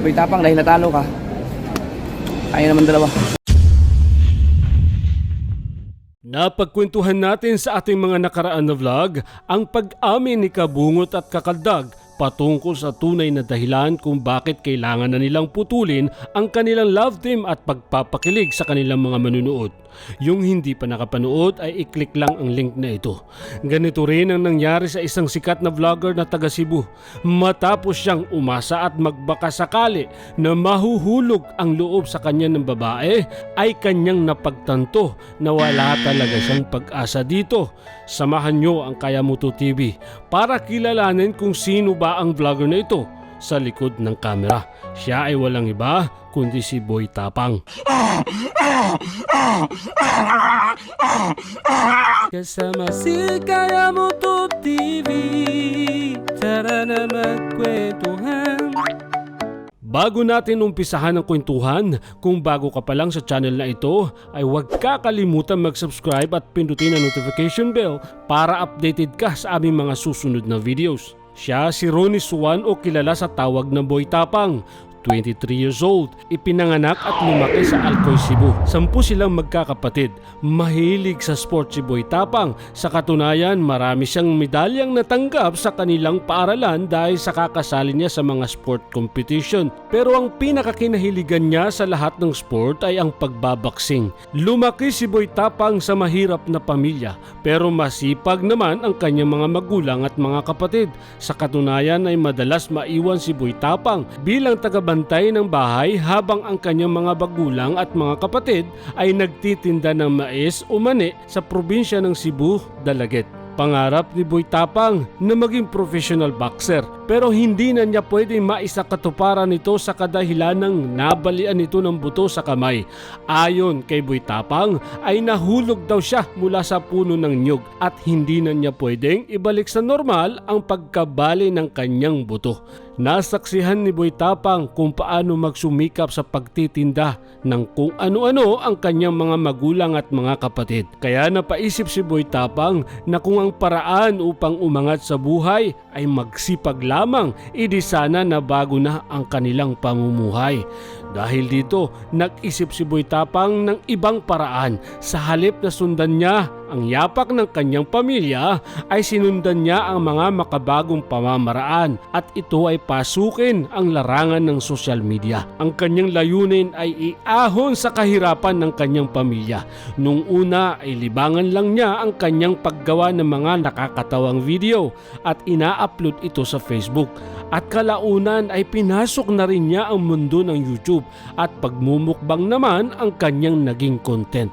Boy Tapang, dahil natalo ka, kaya naman dalawa. Napagkwentuhan natin sa ating mga nakaraan na vlog ang pag-amin ni Kabungot at Kakaldag patungkol sa tunay na dahilan kung bakit kailangan na nilang putulin ang kanilang love team at pagpapakilig sa kanilang mga manunood. Yung hindi pa nakapanood ay i-click lang ang link na ito. Ganito rin ang nangyari sa isang sikat na vlogger na taga Cebu. Matapos siyang umasa at magbakasakali na mahuhulog ang loob sa kanya ng babae, ay kanyang napagtanto na wala talaga siyang pag-asa dito. Samahan nyo ang Kayamuto TV para kilalanin kung sino ba ang vlogger na ito sa likod ng kamera. Siya ay walang iba kundi si Boy Tapang. Kasama si Kayamuto TV, tara na magkwentuhan. Bago natin umpisahan ang kwentuhan, kung bago ka pa lang sa channel na ito, ay huwag kakalimutan mag-subscribe at pindutin ang notification bell para updated ka sa aming mga susunod na videos. Siya si Ronnie Suwan o kilala sa tawag na Boy Tapang. 23 years old, ipinanganak at lumaki sa Alcoy, Cebu. 10 silang magkakapatid. Mahilig sa sport si Boy Tapang. Sa katunayan, marami siyang medalyang natanggap sa kanilang paaralan dahil sa kakasali niya sa mga sport competition. Pero ang pinakakinahiligan niya sa lahat ng sport ay ang pagbabaksing. Lumaki si Boy Tapang sa mahirap na pamilya, pero masipag naman ang kanyang mga magulang at mga kapatid. Sa katunayan ay madalas maiwan si Boy Tapang bilang tagabantay ng bahay habang ang kanyang mga magulang at mga kapatid ay nagtitinda ng mais o mani sa probinsya ng Cebu, Dalaget. Pangarap ni Boy Tapang na maging professional boxer, pero hindi na niya pwedeng maisakatuparan ito sa kadahilan ng nabalian nito ng buto sa kamay. Ayon kay Boy Tapang ay nahulog daw siya mula sa puno ng niyog at hindi na niya pwedeng ibalik sa normal ang pagkabali ng kanyang buto. Nasaksihan ni Boy Tapang kung paano magsumikap sa pagtitinda ng kung ano-ano ang kanyang mga magulang at mga kapatid. Kaya napaisip si Boy Tapang na kung ang paraan upang umangat sa buhay ay magsipag lamang, edi sana na bago na ang kanilang pamumuhay. Dahil dito, nag-isip si Boy Tapang ng ibang paraan. Sa halip na sundan niya ang yapak ng kanyang pamilya, ay sinundan niya ang mga makabagong pamamaraan at ito ay pasukin ang larangan ng social media. Ang kanyang layunin ay iahon sa kahirapan ng kanyang pamilya. Nung una ay libangan lang niya ang kanyang paggawa ng mga nakakatawang video at ina-upload ito sa Facebook. At kalaunan ay pinasok na rin niya ang mundo ng YouTube at pagmumukbang naman ang kanyang naging content.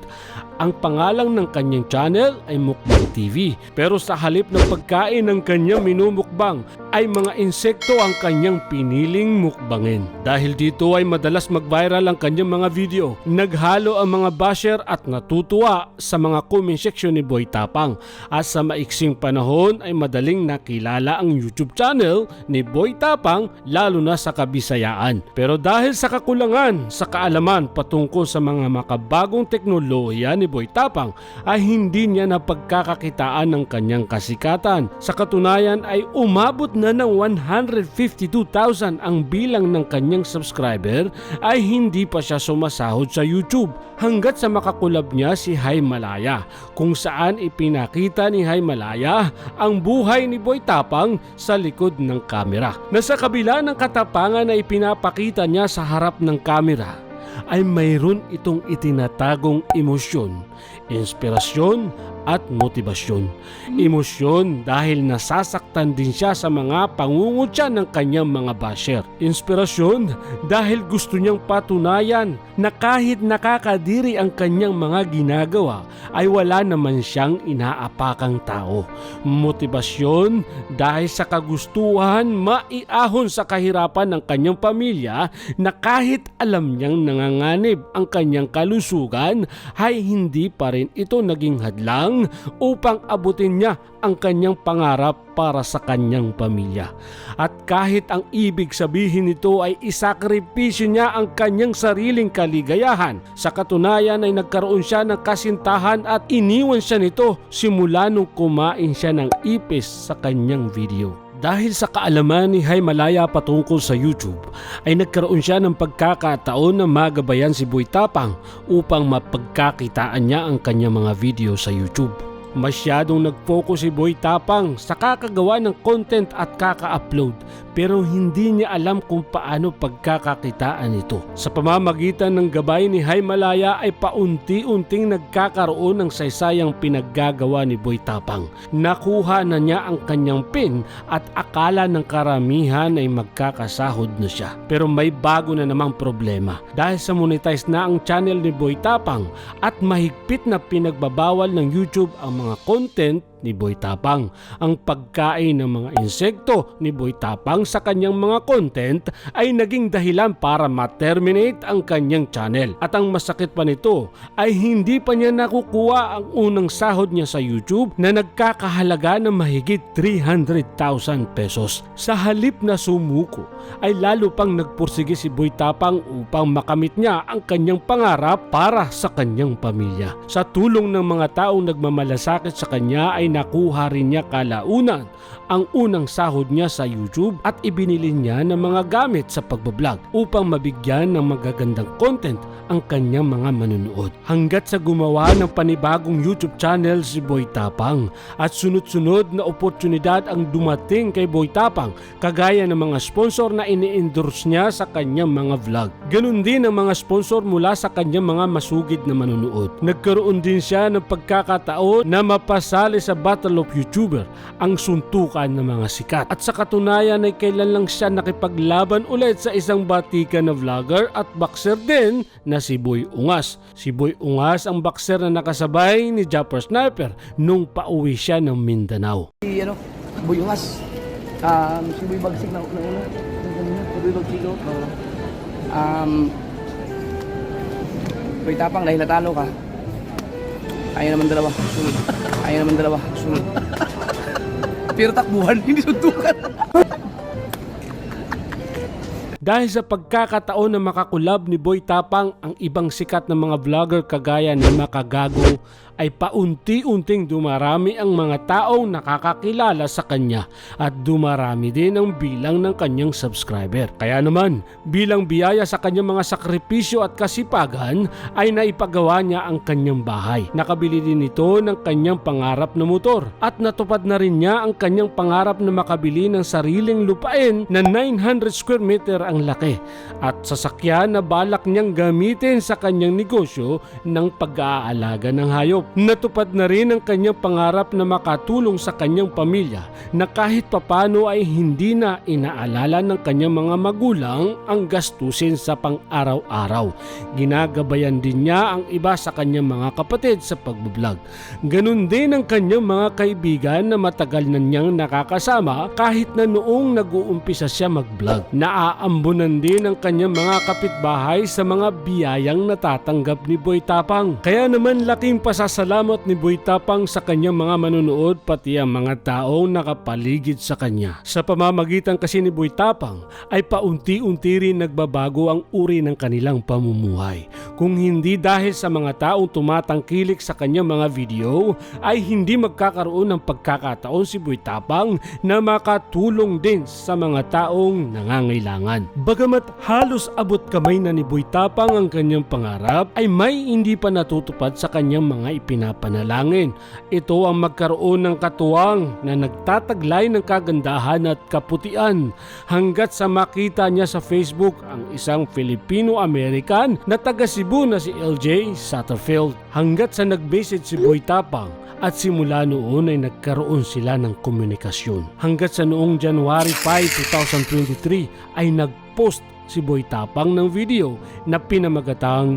Ang pangalan ng kanyang channel ay Mukbang TV, pero sa halip ng pagkain ng kanyang minumukbang ay mga insekto ang kanyang piniling mukbangin. Dahil dito ay madalas mag-viral ang kanyang mga video. Naghalo ang mga basher at natutuwa sa mga comment section ni Boy Tapang. At sa maiksing panahon ay madaling nakilala ang YouTube channel ni Boy Tapang, lalo na sa Kabisayaan. Pero dahil sa kakulangan sa kaalaman patungkol sa mga makabagong teknolohiya ni Boy Tapang ay hindi niya napagkakakitaan ng kanyang kasikatan. Sa katunayan ay umabot na ng 152,000 ang bilang ng kanyang subscriber ay hindi pa siya sumasahod sa YouTube hanggat sa makakulab niya si Himalaya, kung saan ipinakita ni Himalaya ang buhay ni Boy Tapang sa likod ng kamera. Na sa kabila ng katapangan na ipinapakita niya sa harap ng kamera ay mayroon itong itinatagong emosyon, inspirasyon at motibasyon. Emosyon dahil nasasaktan din siya sa mga pangungutya ng kanyang mga basher. Inspirasyon dahil gusto niyang patunayan na kahit nakakadiri ang kanyang mga ginagawa ay wala naman siyang inaapakang tao. Motibasyon dahil sa kagustuhan maiahon sa kahirapan ng kanyang pamilya na kahit alam niyang nanganganib ang kanyang kalusugan ay hindi pa rin ito naging hadlang upang abutin niya ang kanyang pangarap para sa kanyang pamilya. At kahit ang ibig sabihin nito ay isakripisyo niya ang kanyang sariling kaligayahan, sa katunayan ay nagkaroon siya ng kasintahan at iniwan siya nito simula nung kumain siya ng ipis sa kanyang video. Dahil sa kaalaman ni Himalaya patungkol sa YouTube, ay nagkaroon siya ng pagkakataon na magabayan si Boy Tapang upang mapagkakitaan niya ang kanyang mga video sa YouTube. Masyadong nag-focus si Boy Tapang sa kakagawa ng content at kaka-upload pero hindi niya alam kung paano pagkakakitaan ito. Sa pamamagitan ng gabay ni Himalaya ay paunti-unting nagkakaroon ng saysayang pinaggagawa ni Boy Tapang. Nakuha na niya ang kanyang pin at akala ng karamihan ay magkakasahod na siya. Pero may bago na namang problema dahil sa monetize na ang channel ni Boy Tapang at mahigpit na pinagbabawal ng YouTube ang mga content ni Boy Tapang. Ang pagkain ng mga insekto ni Boy Tapang sa kanyang mga content ay naging dahilan para ma-terminate ang kanyang channel. At ang masakit pa nito ay hindi pa niya nakukuha ang unang sahod niya sa YouTube na nagkakahalaga ng mahigit 300,000 pesos. Sa halip na sumuko ay lalo pang nagpursige si Boy Tapang upang makamit niya ang kanyang pangarap para sa kanyang pamilya. Sa tulong ng mga taong nagmamalasakit sa kanya ay nakuha rin niya kalaunan ang unang sahod niya sa YouTube at ibinili niya ng mga gamit sa pagbablog upang mabigyan ng magagandang content ang kanyang mga manunood. Hanggat sa gumawa ng panibagong YouTube channel si Boy Tapang at sunod-sunod na oportunidad ang dumating kay Boy Tapang kagaya ng mga sponsor na ini-endorse niya sa kanyang mga vlog. Ganun din ang mga sponsor mula sa kanyang mga masugid na manunood. Nagkaroon din siya ng pagkakataon na mapasali sa Battle of YouTuber, ang suntukan ng mga sikat. At sa katunayan ay kailan lang siya nakipaglaban ulit sa isang batikan na vlogger at boxer din na si Boy Ungas. Si Boy Ungas ang boxer na nakasabay ni Japper Sniper nung pauwi siya ng Mindanao. Si Boy Ungas. Si Boy Bagsik na una. Si Boy Bagsik ko. Boy Tapang, dahil natalo ka. Ayaw naman dalawa. Sunod. Ayaw naman dalawa. Sunod. Pero takbuhan, hindi suntukan. Dahil sa pagkakataon na makakulab ni Boy Tapang ang ibang sikat na mga vlogger kagaya ni Makagago, ay paunti-unting dumarami ang mga taong nakakakilala sa kanya at dumarami din ang bilang ng kanyang subscriber. Kaya naman, bilang biyaya sa kanyang mga sakripisyo at kasipagan ay naipagawa niya ang kanyang bahay. Nakabili din ito ng kanyang pangarap na motor at natupad na rin niya ang kanyang pangarap na makabili ng sariling lupain na 900 square meter ang laki at sasakyan na balak niyang gamitin sa kanyang negosyo ng pag-aalaga ng hayop. Natupad na rin ang kanyang pangarap na makatulong sa kanyang pamilya na kahit papano ay hindi na inaalala ng kanyang mga magulang ang gastusin sa pang-araw-araw. Ginagabayan din niya ang iba sa kanyang mga kapatid sa pagbablog. Ganun din ang kanyang mga kaibigan na matagal na niyang nakakasama kahit na noong nag-uumpisa siya mag-vlog. Naaambunan din ang kanyang mga kapitbahay sa mga biyayang natatanggap ni Boy Tapang. Kaya naman laking pasasalamat ni Boy Tapang sa kanyang mga manunood pati ang mga taong nakapaligid sa kanya. Sa pamamagitan kasi ni Boy Tapang ay paunti-unti rin nagbabago ang uri ng kanilang pamumuhay. Kung hindi dahil sa mga taong tumatangkilik sa kanyang mga video ay hindi magkakaroon ng pagkakataon si Boy Tapang na makatulong din sa mga taong nangangailangan. Bagamat halos abot kamay na ni Boy Tapang ang kanyang pangarap ay may hindi pa natutupad sa kanyang mga ipinapanalangin. Ito ang magkaroon ng katuwang na nagtataglay ng kagandahan at kaputian hanggat sa makita niya sa Facebook ang isang Filipino-American na taga Cebu na si LJ Satterfield. Hanggat sa nag-message si Boy Tapang at simula noon ay nagkaroon sila ng komunikasyon. Hanggat sa noong January 5, 2023 ay nag-post si Boy Tapang ng video na pinamagatang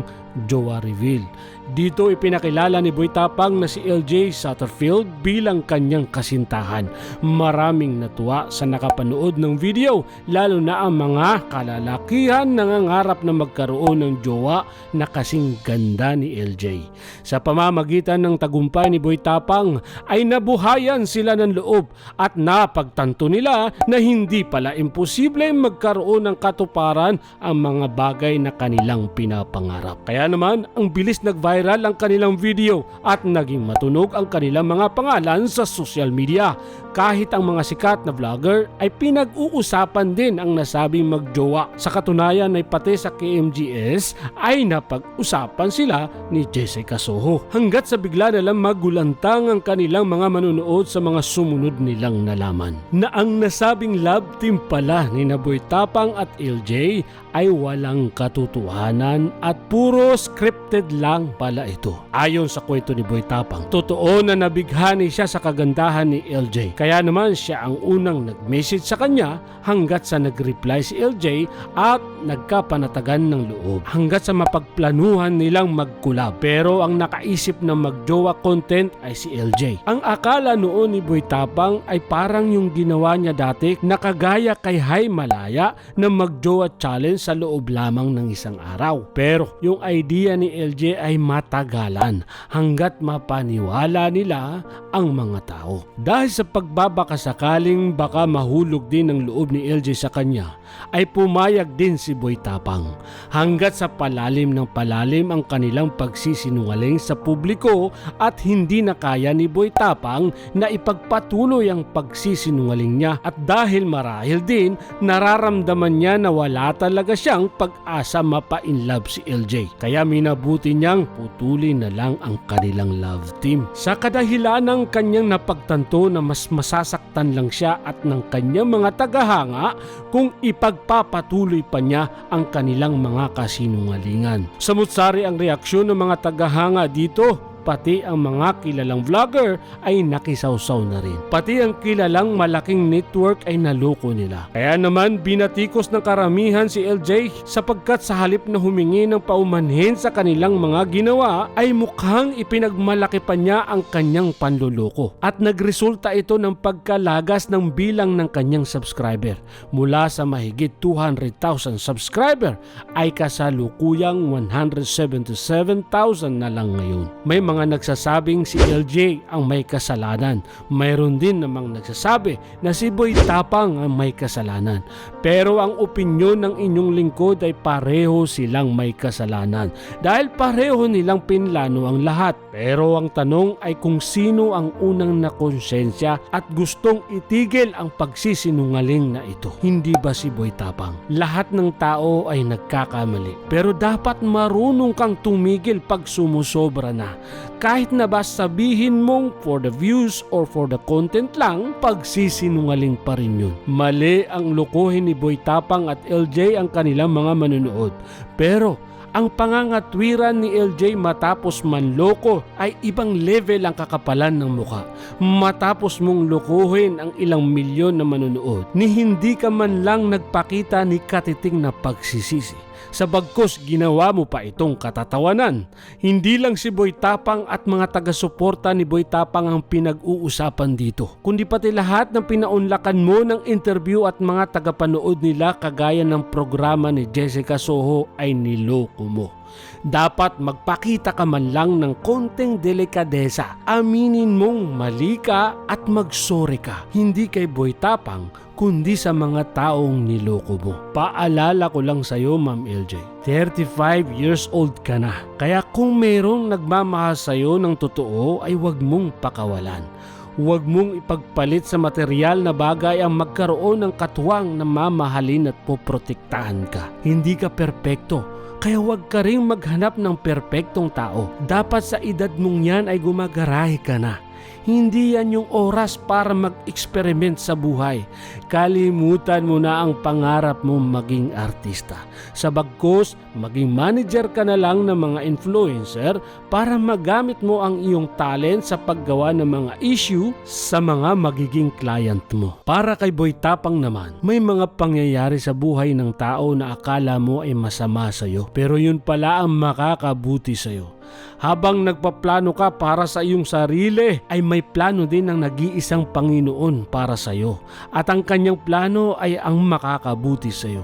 Jowa Reveal. Dito ipinakilala ni Boy Tapang na si LJ Satterfield bilang kanyang kasintahan. Maraming natuwa sa nakapanood ng video, lalo na ang mga kalalakihan nangangarap na magkaroon ng jowa na kasing ganda ni LJ. Sa pamamagitan ng tagumpay ni Boy Tapang ay nabuhayan sila ng loob at napagtanto nila na hindi pala imposible magkaroon ng katuparan ang mga bagay na kanilang pinapangarap. Kaya naman ang bilis nag-viral ang kanilang video at naging matunog ang kanilang mga pangalan sa social media. kahit ang mga sikat na vlogger ay pinag-uusapan din ang nasabing magjowa. Sa katunayan ay pati sa KMGS ay napag-usapan sila ni Jessica Soho. Hanggat sa bigla nalang magulantang ang kanilang mga manunood sa mga sumunod nilang nalaman na ang nasabing love team pala ni Boy Tapang at LJ ay walang katotohanan at puro scripted lang pala ito. Ayon sa kwento ni Boy Tapang, totoo na nabighani siya sa kagandahan ni LJ. Kaya naman siya ang unang nag-message sa kanya hanggat sa nag-reply si LJ at nagkapanatagan ng loob. Hanggat sa mapagplanuhan nilang mag-collab. Pero ang nakaisip na magjowa content ay si LJ. Ang akala noon ni Boy Tapang ay parang yung ginawa niya dati na kagaya kay Hay Malaya na magjowa challenge sa loob lamang ng isang araw. Pero yung idea ni LJ ay matagalan hanggat mapaniwala nila ang mga tao. Dahil sa pagbabakasakaling baka mahulog din ang loob ni LJ sa kanya, ay pumayag din si Boy Tapang. Hanggat sa palalim ng palalim ang kanilang pagsisinungaling sa publiko at hindi na kaya ni Boy Tapang na ipagpatuloy ang pagsisinungaling niya at dahil marahil din nararamdaman niya na wala talaga siyang pag-asa mapa-inlove si LJ. Kaya minabuti niyang putulin na lang ang kanilang love team. Sa kadahilan ng kanyang napagtanto na mas masasaktan lang siya at ng kanyang mga tagahanga kung ipagpapatuloy pa niya ang kanilang mga kasinungalingan. Samutsari ang reaksyon ng mga tagahanga dito. Pati ang mga kilalang vlogger ay nakisawsaw na rin. Pati ang kilalang malaking network ay naloko nila. Kaya naman binatikos ng karamihan si LJ sapagkat sa halip na humingi ng paumanhin sa kanilang mga ginawa ay mukhang ipinagmalaki pa niya ang kanyang panluloko. At nagresulta ito ng pagkalagas ng bilang ng kanyang subscriber. Mula sa mahigit 200,000 subscriber ay kasalukuyang 177,000 na lang ngayon. May mga nagsasabing si LJ ang may kasalanan. Mayroon din namang nagsasabi na si Boy Tapang ang may kasalanan. Pero ang opinyon ng inyong lingkod ay pareho silang may kasalanan dahil pareho nilang pinlano ang lahat. Pero ang tanong ay kung sino ang unang nakonsensya at gustong itigil ang pagsisinungaling na ito. Hindi ba si Boy Tapang? Lahat ng tao ay nagkakamali. Pero dapat marunong kang tumigil pag sumusobra na. Kahit na ba sabihin mong for the views or for the content lang, pagsisinungaling pa rin yun. Mali ang lokohin ni Boy Tapang at LJ ang kanilang mga manunood. Pero ang pangangatwiran ni LJ matapos manloko ay ibang level ang kakapalan ng muka. Matapos mong lokohin ang ilang milyon na manunood, ni hindi ka man lang nagpakita ni katiting na pagsisisi. Sa bagkus ginawa mo pa itong katatawanan. Hindi lang si Boy Tapang at mga taga-suporta ni Boy Tapang ang pinag-uusapan dito, kundi pati lahat ng pinaunlakan mo ng interview at mga tagapanood nila kagaya ng programa ni Jessica Soho ay niloko mo. Dapat magpakita ka man lang ng konting delikadesa. Aminin mong mali ka at magsorry ka. Hindi kay Boy Tapang, kundi sa mga taong niloko mo. Paalala ko lang sa'yo, Ma'am LJ, 35 years old ka na. Kaya kung mayroong nagmamahal sa'yo ng totoo ay huwag mong pakawalan. Huwag mong ipagpalit sa material na bagay ang magkaroon ng katuwang na mamahalin at poprotektahan ka. Hindi ka perpekto. Kaya huwag ka ring maghanap ng perpektong tao. Dapat sa edad mong yan ay gumagarahe ka na. Hindi yan yung oras para mag-experiment sa buhay. Kalimutan mo na ang pangarap mo maging artista. Sa bagkus, maging manager ka na lang ng mga influencer para magamit mo ang iyong talent sa paggawa ng mga issue sa mga magiging client mo. Para kay Boy Tapang naman, may mga pangyayari sa buhay ng tao na akala mo ay masama sa'yo. Pero yun pala ang makakabuti sa'yo. Habang nagpaplano ka para sa iyong sarili, ay may plano din ng nag-iisang Panginoon para sa iyo. At ang kanyang plano ay ang makakabuti sa iyo.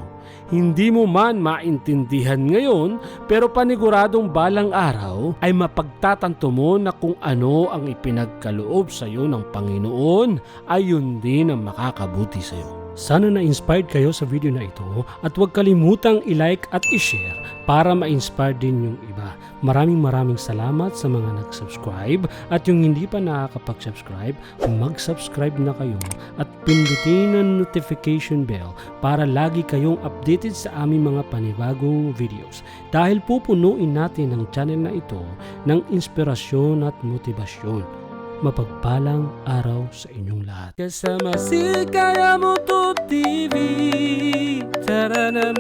Hindi mo man maintindihan ngayon, pero paniguradong balang araw ay mapagtatanto mo na kung ano ang ipinagkaloob sa iyo ng Panginoon ay yun din ang makakabuti sa iyo. Sana na-inspired kayo sa video na ito at huwag kalimutang i-like at i-share para ma-inspire din yung iba. Maraming salamat sa mga nag-subscribe at yung hindi pa nakakapag-subscribe, mag-subscribe na kayo at pindutin ang notification bell para lagi kayong updated sa aming mga panibagong videos. Dahil pupunuin natin ang channel na ito ng inspirasyon at motibasyon. Mapagpalang araw sa inyong lahat. Kasama si Kaya Mo To TV, tara na